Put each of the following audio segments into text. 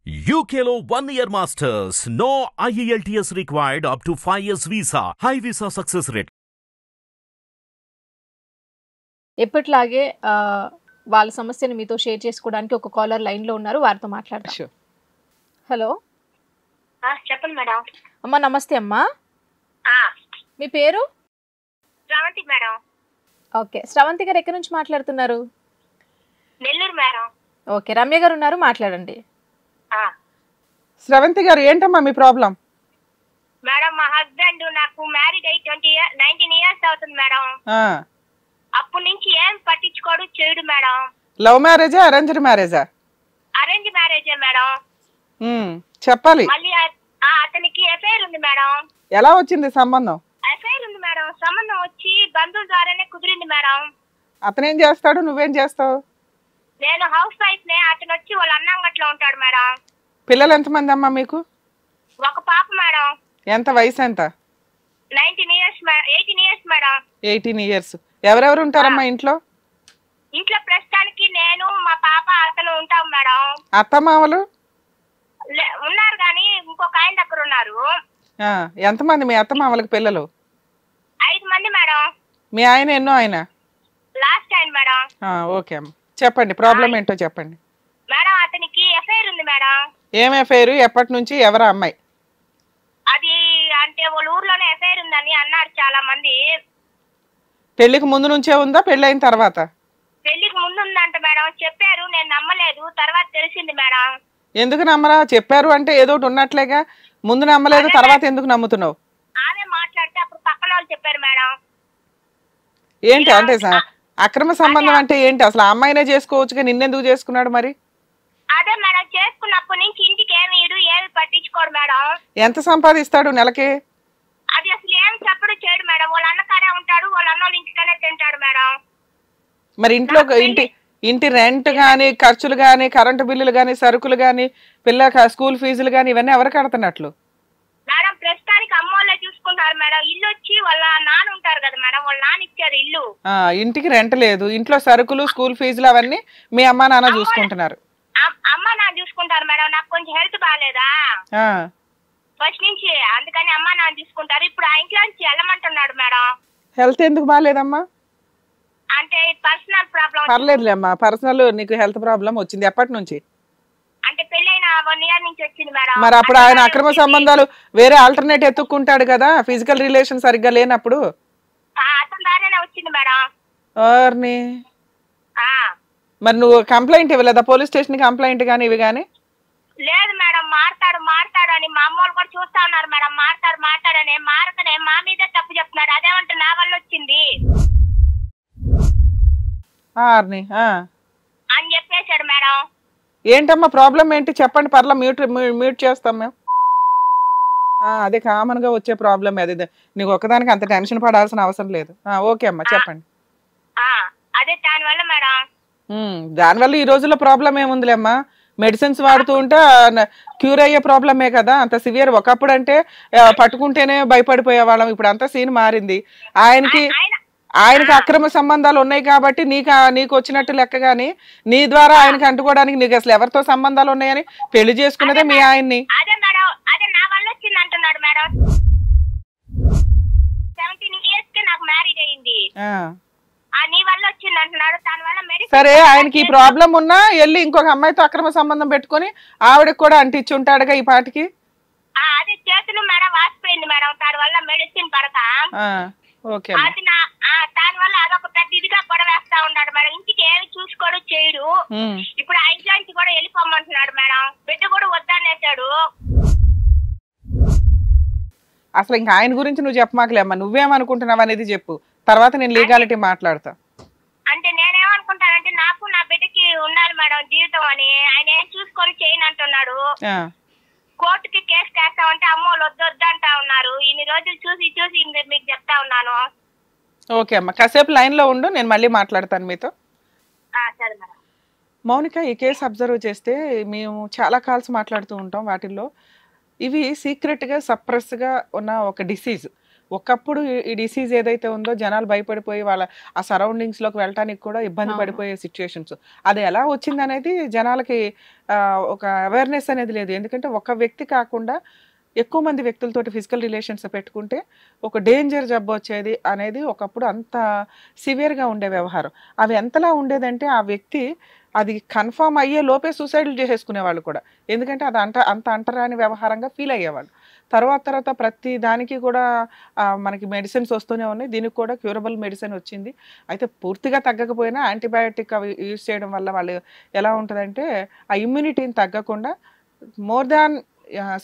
UKలో 1 year masters. No IELTS required up to 5 years visa. High visa success rate. ఎప్పటిలాగే వాళ్ళ సమస్యను మీతో share చేసుకోవడానికి ఒక కాలర్ లైన్ లో ఉన్నారు, వారితో మాట్లాడదాం. Sure. హలో చెప్పండి మేడం. అమ్మా, నమస్తే అమ్మా. మీ పేరు? శ్రవంతి మేడం. ఓకే, శ్రవంతి గారు ఎక్కడి నుంచి మాట్లాడుతున్నారు? నెల్లూరు మేడం. ఓకే, రమ్య గారు ఉన్నారు, మాట్లాడండి. స్రవంతి గారు, ఏంటమ్మా మీ ప్రాబ్లం? మేడం, మా హస్బెండ్ నాకు మ్యారీడ్ అయ్యి 19 years అవుతుంది మేడం. అప్పటి నుంచి ఏం పట్టించుకోడు, చేయడు మేడం. లవ్ మ్యారేజా, అరేంజ్డ్ మ్యారేజా? అరేంజ్ మ్యారేజే మేడం. చెప్పాలి. మళ్ళీ అతనికి ఎఫ్ఐఆర్ ఉంది మేడం. ఎలా వచ్చింది సంబంధం? ఎఫ్ఐఆర్ ఉంది మేడం. సంబంధం వచ్చి బంధువుల ద్వారానే కుదిరింది మేడం. అతనేం చేస్తాడు, నువ్వేం చేస్తావు? నేను హౌస్ వైఫ్ నే, అతను వచ్చి వాళ్ళ అన్నంగట్లో ఉంటాడు మేడం. పిల్లలు ఎంతమంది అమ్మా మీకు? ఒక పాప మేడం. ఎంత వయసు ఎంత? 18 years మేడం. 18 years. ఎవరెవరు ఉంటారమ్మా ఇంట్లో? ఇంట్లో ప్రస్తుతానికి నేను, మా పాప, అతను ఉంటాం మేడం. అత్తమామలు ఉన్నారు కానీ ఇంకొక ఆయన దగ్గర ఉన్నారు. ఎంతమంది మీ అత్తమామలకు పిల్లలు? 5 మంది మేడం. మీ ఆయన ఎన్నో ఆయన? లాస్ట్ ఆయన మేడం. ఓకే అమ్మ, చెప్పండి ప్రాబ్లం ఏంటో చెప్పండి. మేడం, అతనికి ఎఫ్ఐఆర్ ఉంది మేడం. ఏం ఎఫ్ఐఆర్, ఎప్పటి నుంచి, ఎవరా అమ్మాయి? అది అంటే వాళ్ళ ఊర్లోనే ఎఫ్ఐఆర్ ఉందని అన్నారు చాలా మంది. పెళ్లికి ముందు నుంచే ఉందా, పెళ్ళైన తర్వాత? పెళ్లికి ముందు ఉందంట మేడం, చెప్పారు, నేను నమ్మలేదు, తర్వాత తెలిసింది మేడం. ఎందుకు నమ్మరా? చెప్పారు అంటే ఏదో ఒకటి ఉన్నట్లేగా. ముందు నమ్మలేదు, తర్వాత ఎందుకు నమ్ముతున్నావు? ఆమె మాట్లాడితే అప్పుడు పక్కన వాళ్ళు చెప్పారు మేడం. ఏంటి అంటే అక్రమ సంబంధం అంటే ఏంటి? అసలు ఆ అమ్మాయినే చేసుకోవచ్చుగా, నిన్నెందుకు చేసుకున్నాడు మరి? అదే మేడం, చేసుకున్నప్పటి నుంచి ఇంటికి ఏమి ఇడు, ఏమి పట్టించుకోడు మేడం. ఎంత సంపాదిస్తాడు నెలకి? అది అసలు ఏమి చెప్పడు, చేయడు మేడం. వాళ్ళ అన్నకాడే ఉంటాడు, వాళ్ళ అన్నోళ్ళ ఇంటికనే తింటాడు మేడం. మరి ఇంట్లో ఇంటి రెంట్ గానీ, ఖర్చులు గానీ, కరెంటు బిల్లులు గానీ, సరుకులు గానీ, పిల్ల స్కూల్ ఫీజులు గానీ, ఇవన్నీ ఎవరు కడుతున్నట్లు? మేడం, ప్రస్తుతానికి అమ్మోళ్ళే చూసుకుంటారు మేడం. ఇల్లు వచ్చి వాళ్ళ నాన్న ఉంటారు కదా మేడం, వాళ్ళ నాన్న ఇచ్చారు ఇల్లు. ఇంటికి రెంట్ లేదు, ఇంట్లో సరుకులు, స్కూల్ ఫీజులు అవన్నీ మీ అమ్మా నాన్న చూసుకుంటున్నారు. అమ్మ నాన్న చూసుకుంటారు మేడం. నాకు కొంచెం హెల్త్ బాగాలేదా ఫస్ట్ నుంచి, అందుకని అమ్మ నాన్న చూసుకుంటారు. ఇప్పుడు ఆ ఇంట్లో నుంచి వెళ్ళమంటున్నాడు మేడం. హెల్త్ ఎందుకు బాగాలేదమ్మా? అంటే పర్సనల్ ప్రాబ్లం. పర్లేదులే అమ్మా, పర్సనల్ నీకు హెల్త్ ప్రాబ్లం వచ్చింది ఎప్పటి నుంచి? అంటే పెళ్ళైన 1 year నుంచి వచ్చింది మేడం. మరి అప్పుడు ఆయన అక్రమ సంబంధాలు వేరే ఆల్టర్నేట్ ఎత్తుక్కుంటాడు కదా, ఫిజికల్ రిలేషన్ సరిగ్గా లేనప్పుడు. అతని దారినే వచ్చింది మేడం. మరి నువ్వు కంప్లైంట్ ఇవ్వలేదా పోలీస్ స్టేషన్ కి? కంప్లైంట్ గానీ ఇవి గానీ? లేదు మేడం, మారతాడు అని మా అమ్మోళ్ళు కూడా చూస్తా ఉన్నారు మేడం. మారతాడని, మారకనే మా మీదే తప్పు చెప్తున్నారు. అదేమంటే నా వల్ల వచ్చింది అని చెప్పేశాడు మేడం. ఏంటమ్మా ప్రాబ్లం ఏంటి చెప్పండి, పర్లా మ్యూట్ చేస్తాం మేము. అదే కామన్ గా వచ్చే ప్రాబ్లం అది, నీకు ఒక్కదానికి అంత టెన్షన్ పడాల్సిన అవసరం లేదు. ఓకే అమ్మా, చెప్పండి. అదే దానివల్ల మేడం. దానివల్ల ఈ రోజుల్లో ప్రాబ్లం ఏముందిలే అమ్మా, మెడిసిన్స్ వాడుతూ ఉంటే క్యూర్ అయ్యే ప్రాబ్లమే కదా. అంత సివియర్ ఒకప్పుడు అంటే పట్టుకుంటేనే భయపడిపోయే వాళ్ళం, ఇప్పుడు అంతా సీన్ మారింది. ఆయనకి అక్రమ సంబంధాలు ఉన్నాయి కాబట్టి నీకు వచ్చినట్టు లెక్క. గానీ నీ ద్వారా ఆయనకి అంటుకోవడానికి నీకు అసలు ఎవరితో సంబంధాలు ఉన్నాయని పెళ్లి చేసుకున్నదే మీ ఆయన్ని. అదే మేడం, అదే నా వల్ల వచ్చింది అంటున్నాడు మేడం. 17 years కి నాకు మ్యారేజ్ అయింది, నీ వల్ల వచ్చింది అంటున్నాడు. దానివల్ల సరే, ఆయనకి ఈ ప్రాబ్లం ఉన్నా వెళ్ళి ఇంకొక అమ్మాయితో అక్రమ సంబంధం పెట్టుకుని ఆవిడకి కూడా అంటించి ఉంటాడుగా ఈ పాటికి. అదే చేతులు మేడం వాసిపోయింది మేడం, దానివల్ల మెడిసిన్ పడతా. ఓకే, దానివల్ల అదొక పెద్ద ఇదిగా గొడవ వేస్తా ఉన్నాడు మేడం. ఇంటికి ఏమి చూసుకోడు, చేయడు. ఇప్పుడు ఆ ఇంట్లో నుంచి కూడా వెళ్ళిపోమంటున్నాడు మేడం. బిడ్డ కూడా వద్దనేసాడు. అసలు ఇంకా ఆయన గురించి నువ్వు చెప్పమాకలేమ్మా, నువ్వేమనుకుంటున్నావు అనేది చెప్పు, తర్వాత నేను లీగాలిటీ మాట్లాడతా. అంటే నేనేమనుకుంటానంటే నాకు నా బిడ్డకి ఉండాలి మేడం జీవితం అని. ఆయన ఏం చూసుకొని చేయను అంటున్నాడు. కోర్టుకి కేసు చేస్తామంటే అమ్మోళ్ళు వద్దంటా ఉన్నారు. ఇన్ని రోజులు చూసి మీకు చెప్తా ఉన్నాను. ఓకే అమ్మా, కాసేపు లైన్ లో ఉండు, నేను మళ్ళీ మాట్లాడతాను మీతో. సరే మేడం. మౌనిక, ఈ కేసు అబ్జర్వ్ చేస్తే మేము చాలా కాల్స్ మాట్లాడుతూ ఉంటాం. వాటిల్లో ఇవి సీక్రెట్గా సప్రెస్గా ఉన్న ఒక డిసీజ్. ఒకప్పుడు ఈ డిసీజ్ ఏదైతే ఉందో జనాలు భయపడిపోయి వాళ్ళ ఆ సరౌండింగ్స్లోకి వెళ్ళటానికి కూడా ఇబ్బంది పడిపోయే సిచ్యుయేషన్స్, అది ఎలా వచ్చింది అనేది జనాలకి ఒక అవేర్నెస్ అనేది లేదు. ఎందుకంటే ఒక వ్యక్తి కాకుండా ఎక్కువ మంది వ్యక్తులతోటి ఫిజికల్ రిలేషన్స్ పెట్టుకుంటే ఒక డేంజర్ జబ్బు వచ్చేది అనేది ఒకప్పుడు అంత సివియర్గా ఉండే వ్యవహారం. అవి ఎంతలా ఉండేదంటే ఆ వ్యక్తి అది కన్ఫామ్ అయ్యే లోపే సూసైడ్లు చేసేసుకునేవాళ్ళు కూడా. ఎందుకంటే అది అంత అంటరాని వ్యవహారంగా ఫీల్ అయ్యేవాళ్ళు. తర్వాత ప్రతి దానికి కూడా మనకి మెడిసిన్స్ వస్తూనే ఉన్నాయి. దీనికి కూడా క్యూరబుల్ మెడిసిన్ వచ్చింది. అయితే పూర్తిగా తగ్గకపోయినా యాంటీబయాటిక్ అవి యూజ్ చేయడం వల్ల వాళ్ళు ఎలా ఉంటుందంటే ఆ ఇమ్యూనిటీని తగ్గకుండా మోర్ దాన్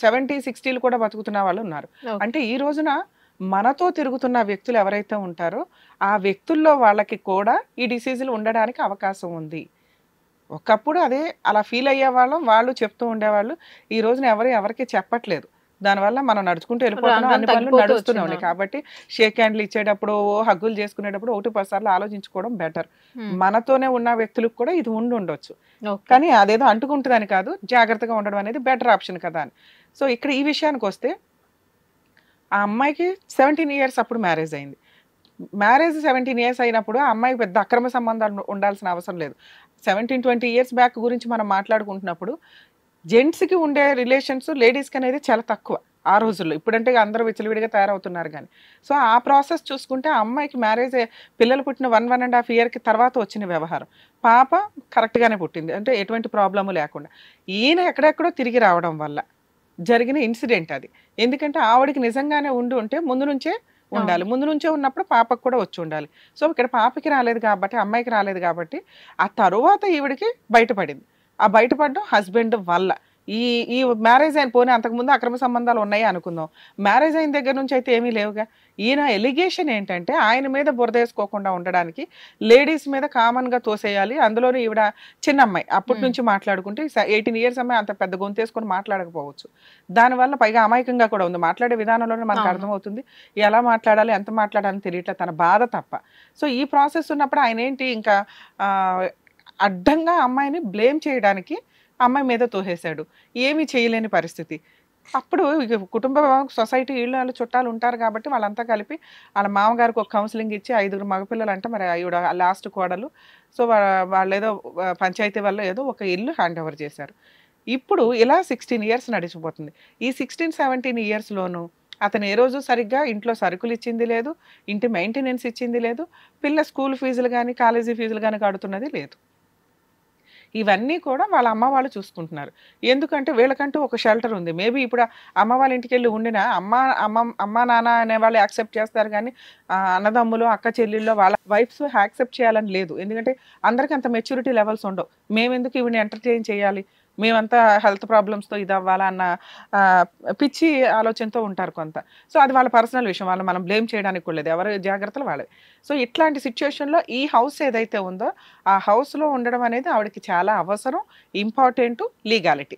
70-60 కూడా బతుకుతున్న వాళ్ళు ఉన్నారు. అంటే ఈ రోజున మనతో తిరుగుతున్న వ్యక్తులు ఎవరైతే ఉంటారో ఆ వ్యక్తుల్లో వాళ్ళకి కూడా ఈ డిసీజులు ఉండడానికి అవకాశం ఉంది. ఒకప్పుడు అదే అలా ఫీల్ అయ్యేవాళ్ళం, వాళ్ళు చెప్తూ ఉండేవాళ్ళు. ఈ రోజున ఎవరికి చెప్పట్లేదు. దానివల్ల మనం నడుచుకుంటూ వెళ్ళిపోతున్నాం, అన్ని పనులు నడుస్తూనే ఉన్నాయి. కాబట్టి షేక్ హ్యాండ్లు ఇచ్చేటప్పుడు హగ్గులు చేసుకునేటప్పుడు 1-10 సార్లు ఆలోచించుకోవడం బెటర్. మనతోనే ఉన్న వ్యక్తులకు కూడా ఇది ఉండొచ్చు, కానీ అదేదో అంటుకుంటుందని కాదు, జాగ్రత్తగా ఉండడం అనేది బెటర్ ఆప్షన్ కదా అని. సో ఇక్కడ ఈ విషయానికి వస్తే ఆ అమ్మాయికి 17 ఇయర్స్ అప్పుడు మ్యారేజ్ అయింది. మ్యారేజ్ 17 ఇయర్స్ అయినప్పుడు ఆ అమ్మాయికి పెద్ద అక్రమ సంబంధాలు ఉండాల్సిన అవసరం లేదు. 17-20 ఇయర్స్ బ్యాక్ గురించి మనం మాట్లాడుకుంటున్నప్పుడు జెంట్స్కి ఉండే రిలేషన్స్ లేడీస్కి అనేది చాలా తక్కువ ఆ రోజుల్లో. ఇప్పుడంటే అందరూ విచ్చలవిడిగా తయారవుతున్నారు కానీ. సో ఆ ప్రాసెస్ చూసుకుంటే ఆ అమ్మాయికి మ్యారేజ్ పిల్లలు పుట్టిన 1.5 ఇయర్కి తర్వాత వచ్చిన వ్యవహారం. పాప కరెక్ట్గానే పుట్టింది, అంటే ఎటువంటి ప్రాబ్లము లేకుండా. ఈయన ఎక్కడెక్కడో తిరిగి రావడం వల్ల జరిగిన ఇన్సిడెంట్ అది. ఎందుకంటే ఆవిడకి నిజంగానే ఉంటే ముందు నుంచే ఉండాలి, ముందు నుంచే ఉన్నప్పుడు పాపకు కూడా వచ్చి ఉండాలి. సో ఇక్కడ పాపకి రాలేదు కాబట్టి, అమ్మాయికి రాలేదు కాబట్టి ఆ తరువాత ఈవిడికి బయటపడింది. ఆ బయటపడడం హస్బెండ్ వల్ల. ఈ మ్యారేజ్ అయిన పోనీ అంతకుముందు అక్రమ సంబంధాలు ఉన్నాయి అనుకుందాం, మ్యారేజ్ అయిన దగ్గర నుంచి అయితే ఏమీ లేవుగా. ఈయన ఎలిగేషన్ ఏంటంటే ఆయన మీద బురదేసుకోకుండా ఉండడానికి లేడీస్ మీద కామన్గా తోసేయాలి. అందులోనూ ఈవిడ చిన్న అమ్మాయి, అప్పటి నుంచి మాట్లాడుకుంటే 18 ఇయర్స్ అమ్మాయి అంత పెద్ద గొంతేసుకొని మాట్లాడకపోవచ్చు. దానివల్ల పైగా అమాయకంగా కూడా ఉంది. మాట్లాడే విధానంలోనే మనకు అర్థమవుతుంది ఎలా మాట్లాడాలి, ఎంత మాట్లాడాలని తెలియట్లేదు, తన బాధ తప్ప. సో ఈ ప్రాసెస్ ఉన్నప్పుడు ఆయన ఏంటి ఇంకా అడ్డంగా అమ్మాయిని బ్లేమ్ చేయడానికి అమ్మాయి మీద తోసేశాడు. ఏమీ చేయలేని పరిస్థితి. అప్పుడు కుటుంబ సొసైటీ వీళ్ళు చుట్టాలు ఉంటారు కాబట్టి వాళ్ళంతా కలిపి వాళ్ళ మామగారికి ఒక కౌన్సిలింగ్ ఇచ్చి 5 మగపిల్లలు అంటే మరి ఆవిడ లాస్ట్ కోడలు. సో వాళ్ళు ఏదో పంచాయతీ వల్ల ఏదో ఒక ఇల్లు హ్యాండ్ ఓవర్ చేశారు. ఇప్పుడు ఇలా 16 ఇయర్స్ నడిచిపోతుంది. ఈ 16-17 ఇయర్స్లోనూ అతను ఏ రోజు సరిగ్గా ఇంట్లో సరుకులు ఇచ్చింది లేదు, ఇంటి మెయింటెనెన్స్ ఇచ్చింది లేదు, పిల్ల స్కూల్ ఫీజులు కానీ కాలేజీ ఫీజులు కానీ కడుతున్నది లేదు. ఇవన్నీ కూడా వాళ్ళ అమ్మ వాళ్ళు చూసుకుంటున్నారు. ఎందుకంటే వీళ్ళకంటూ ఒక షెల్టర్ ఉంది. మేబీ ఇప్పుడు అమ్మ వాళ్ళ ఇంటికి వెళ్ళి ఉండినా అమ్మ నాన్న అనే వాళ్ళు యాక్సెప్ట్ చేస్తారు, కానీ అన్నదమ్ములు అక్క చెల్లెళ్ళు వాళ్ళ వైఫ్స్ యాక్సెప్ట్ చేయాలని లేదు. ఎందుకంటే అందరికీ అంత మెచ్యూరిటీ లెవెల్స్ ఉండవు. మేమెందుకు ఇవిని ఎంటర్టైన్ చేయాలి, మేమంతా హెల్త్ ప్రాబ్లమ్స్తో ఇది అవ్వాలా అన్న పిచ్చి ఆలోచనతో ఉంటారు కొంత. సో అది వాళ్ళ పర్సనల్ విషయం, వాళ్ళు మనం బ్లేమ్ చేయడానికి కూడా లేదు, ఎవరి జాగ్రత్తలు వాళ్ళవి. సో ఇట్లాంటి సిచ్యువేషన్లో ఈ హౌస్ ఏదైతే ఉందో ఆ హౌస్లో ఉండడం అనేది ఆవిడకి చాలా అవసరం, ఇంపార్టెంట్, లీగాలిటీ.